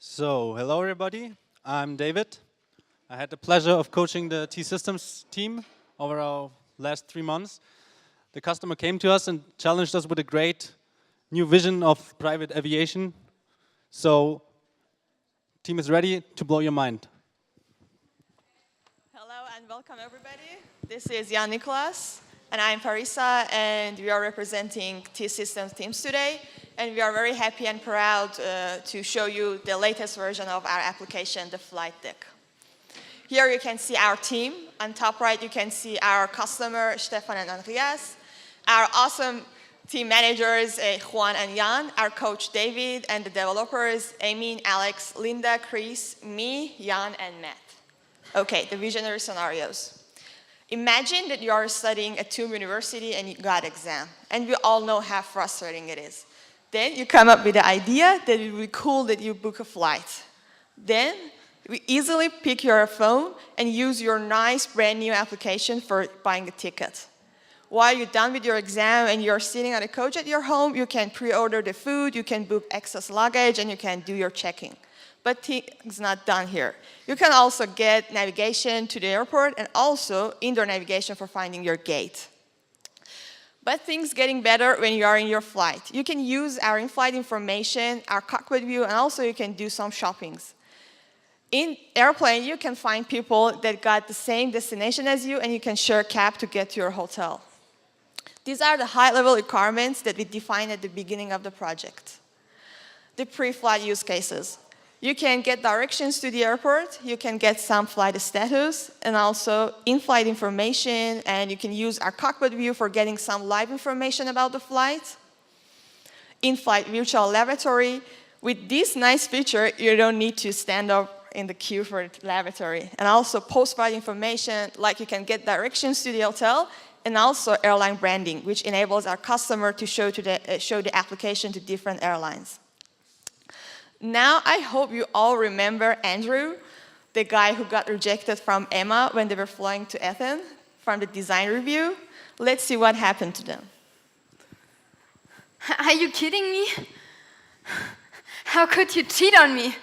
So, hello everybody. I'm David. I had the pleasure of coaching the T-Systems team over our last 3 months. The customer came to us and challenged us with a great new vision of private aviation. So, team is ready to blow your mind. Hello and welcome everybody. This is Jan Nicolas and I'm Parisa and we are representing T-Systems teams today. And we are very happy and proud to show you the latest version of our application, the flight deck. Here you can see our team. On top right, you can see our customer, Stefan and Andreas, our awesome team managers, Juan and Jan, our coach, David, and the developers, Amin, Alex, Linda, Chris, me, Jan, and Matt. Okay, the visionary scenarios. Imagine that you are studying at TUM University and you got exam. And we all know how frustrating it is. Then you come up with the idea that it would be cool that you book a flight. Then you easily pick your phone and use your nice brand new application for buying a ticket. While you're done with your exam and you're sitting on a couch at your home, you can pre-order the food, you can book excess luggage, and you can do your checking. But it's not done here. You can also get navigation to the airport and also indoor navigation for finding your gate. But things getting better when you are in your flight. You can use our in-flight information, our cockpit view, and also you can do some shoppings. In airplane, you can find people that got the same destination as you, and you can share a cab to get to your hotel. These are the high-level requirements that we defined at the beginning of the project. The pre-flight use cases. You can get directions to the airport, you can get some flight status, and also in-flight information, and you can use our cockpit view for getting some live information about the flight. In-flight virtual lavatory. With this nice feature, you don't need to stand up in the queue for the lavatory. And also post-flight information, like you can get directions to the hotel, and also airline branding, which enables our customer to show the application to different airlines. Now, I hope you all remember Andrew, the guy who got rejected from Emma when they were flying to Athens from the design review. Let's see what happened to them. Are you kidding me? How could you cheat on me?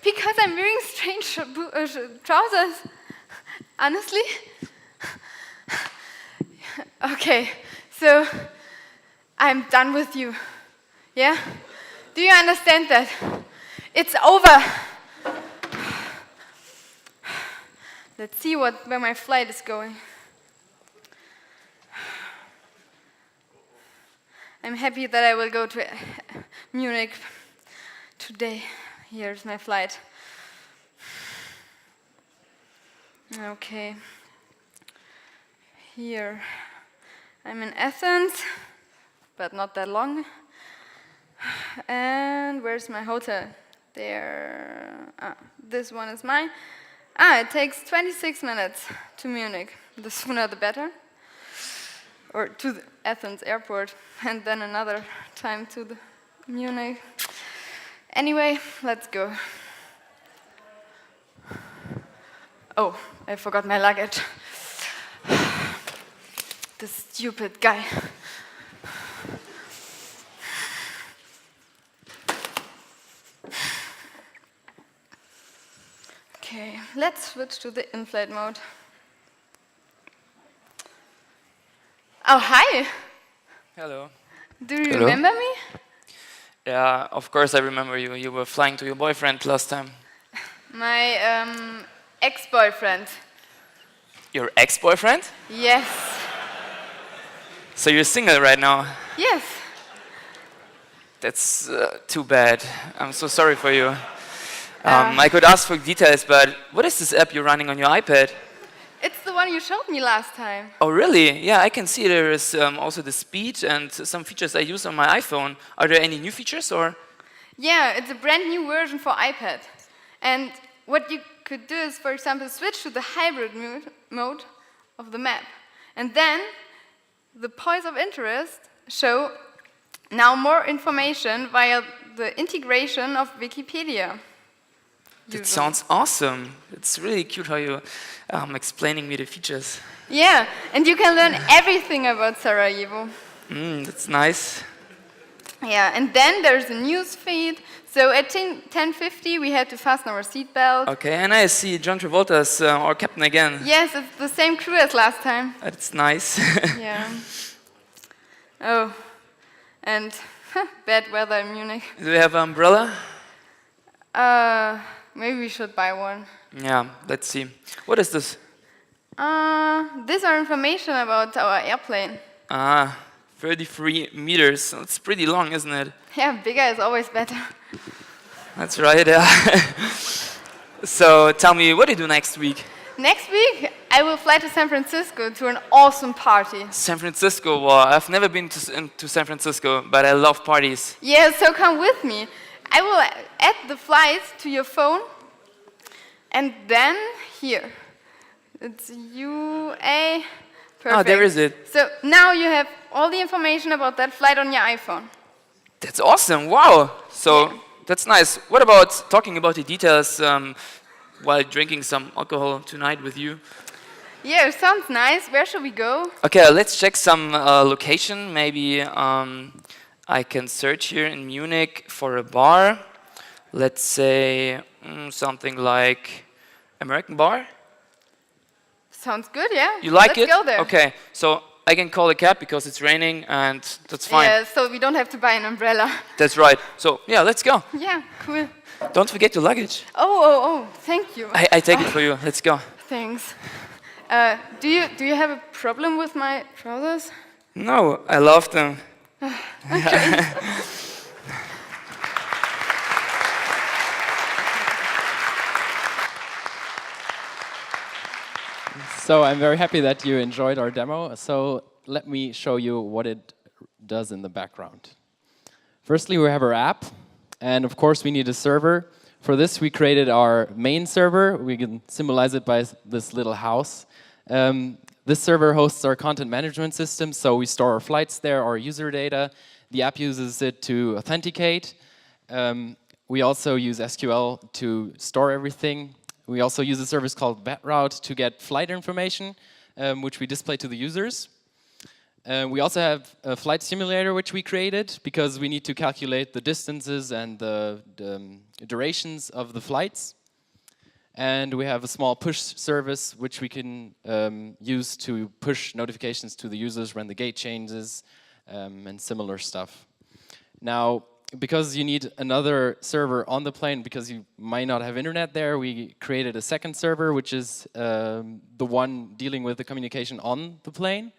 Because I'm wearing strange trousers. Honestly? Okay, so I'm done with you. Yeah? Do you understand that? It's over. Let's see where my flight is going. I'm happy that I will go to Munich today. Here's my flight. Okay. Here. I'm in Athens, but not that long. And where's my hotel? There. This one is mine. It takes 26 minutes to Munich. The sooner the better. Or to the Athens airport, and then another time to the Munich. Anyway, let's go. Oh, I forgot my luggage. This stupid guy. Okay, let's switch to the in-flight mode. Oh, hi. Hello. Do you remember me? Yeah, of course I remember you. You were flying to your boyfriend last time. My ex-boyfriend. Your ex-boyfriend? Yes. So you're single right now? Yes. That's too bad. I'm so sorry for you. I could ask for details, but what is this app you're running on your iPad? It's the one you showed me last time. Oh, really? Yeah, I can see there is also the speed and some features I use on my iPhone. Are there any new features, or? Yeah, it's a brand new version for iPad. And what you could do is, for example, switch to the hybrid mode of the map. And then the points of interest show now more information via the integration of Wikipedia. That sounds awesome. It's really cute how you're explaining me the features. Yeah, and you can learn everything about Sarajevo. That's nice. Yeah, and then there's a news feed. So at 10:50 we had to fasten our seatbelt. Okay, and I see John Travolta's our captain again. Yes, it's the same crew as last time. That's nice. Yeah. Oh, and bad weather in Munich. Do you have an umbrella? Maybe we should buy one. Yeah, let's see. What is this? These are information about our airplane. 33 meters. That's pretty long, isn't it? Yeah, bigger is always better. That's right, yeah. So tell me, what do you do next week? Next week, I will fly to San Francisco to an awesome party. San Francisco, well, I've never been to San Francisco, but I love parties. Yeah, so come with me. I will add the flights to your phone. And then here, it's UA. Perfect. Oh, there is it. So now you have all the information about that flight on your iPhone. That's awesome, wow. So that's nice. What about talking about the details while drinking some alcohol tonight with you? Yeah, sounds nice. Where should we go? Okay, let's check some location. Maybe I can search here in Munich for a bar. Let's say something like American Bar. Sounds good, yeah. You like it? Let's go there. Okay, so I can call a cab because it's raining and that's fine. Yeah, so we don't have to buy an umbrella. That's right. So yeah, let's go. Yeah, cool. Don't forget your luggage. Oh, thank you. I take it for you. Let's go. Thanks. Do you have a problem with my trousers? No, I love them. So I'm very happy that you enjoyed our demo. So let me show you what it does in the background. Firstly, we have our app, and of course we need a server. For this, we created our main server. We can symbolize it by this little house. This server hosts our content management system, so we store our flights there, our user data. The app uses it to authenticate. We also use SQL to store everything. We also use a service called BetRoute to get flight information, which we display to the users. We also have a flight simulator, which we created, because we need to calculate the distances and the durations of the flights. And we have a small push service, which we can use to push notifications to the users when the gate changes, and similar stuff. Now, because you need another server on the plane, because you might not have internet there, we created a second server, which is the one dealing with the communication on the plane.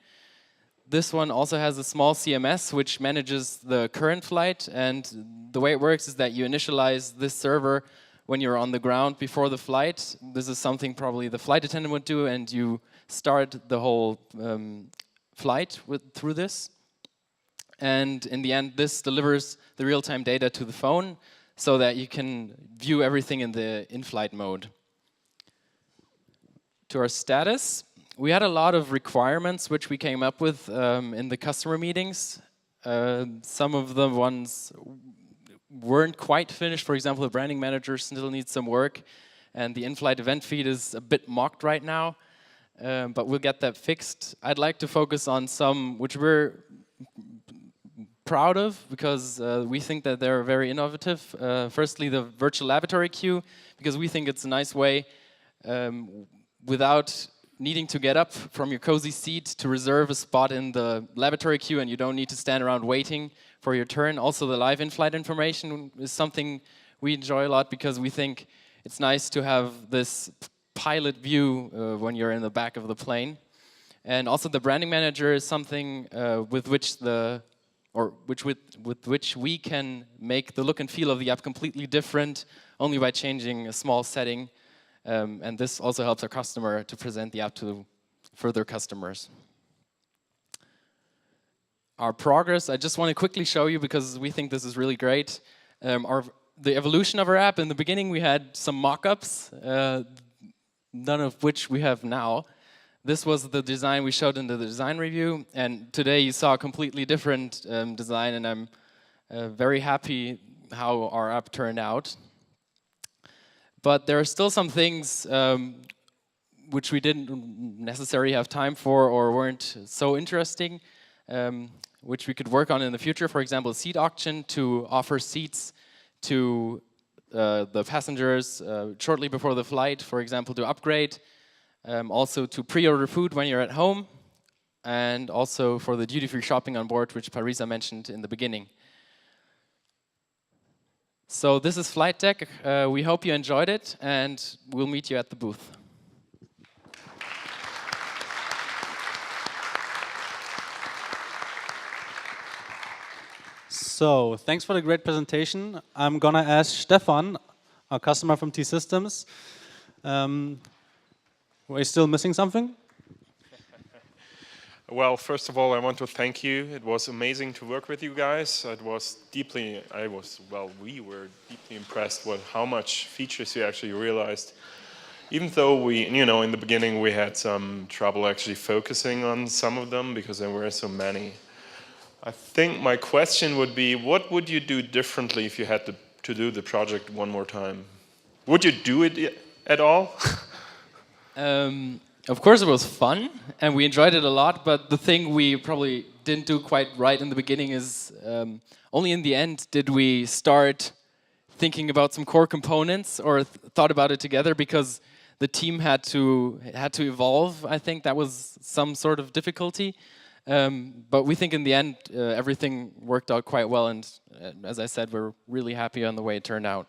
This one also has a small CMS, which manages the current flight, and the way it works is that you initialize this server when you're on the ground before the flight. This is something probably the flight attendant would do, and you start the whole flight through this. And in the end, this delivers the real-time data to the phone so that you can view everything in the in-flight mode. To our status, we had a lot of requirements which we came up with in the customer meetings. Some of the ones weren't quite finished. For example, the branding manager still needs some work, and the in-flight event feed is a bit mocked right now, but we'll get that fixed. I'd like to focus on some which we're proud of, because we think that they're very innovative. Firstly, the virtual laboratory queue, because we think it's a nice way without needing to get up from your cozy seat to reserve a spot in the laboratory queue, and you don't need to stand around waiting for your turn. Also, the live in-flight information is something we enjoy a lot, because we think it's nice to have this pilot view when you're in the back of the plane. And also the branding manager is something with which we can make the look and feel of the app completely different, only by changing a small setting. And this also helps our customer to present the app to further customers. Our progress, I just want to quickly show you, because we think this is really great. The evolution of our app, in the beginning we had some mock-ups, none of which we have now. This was the design we showed in the design review, and today you saw a completely different design, and I'm very happy how our app turned out. But there are still some things which we didn't necessarily have time for or weren't so interesting. which we could work on in the future. For example, a seat auction to offer seats to the passengers shortly before the flight, for example, to upgrade. Also to pre-order food when you're at home. And also for the duty-free shopping on board, which Parisa mentioned in the beginning. So this is Flight Deck. We hope you enjoyed it, and we'll meet you at the booth. So, thanks for the great presentation. I'm gonna ask Stefan, our customer from T-Systems. We're still missing something? Well, first of all, I want to thank you. It was amazing to work with you guys. We were deeply impressed with how much features you actually realized. Even though in the beginning we had some trouble actually focusing on some of them because there were so many. I think my question would be, what would you do differently if you had to do the project one more time? Would you do it at all? Of course it was fun, and we enjoyed it a lot, but the thing we probably didn't do quite right in the beginning is only in the end did we start thinking about some core components or thought about it together, because the team had to evolve. I think that was some sort of difficulty. But we think in the end everything worked out quite well, and as I said, we're really happy on the way it turned out.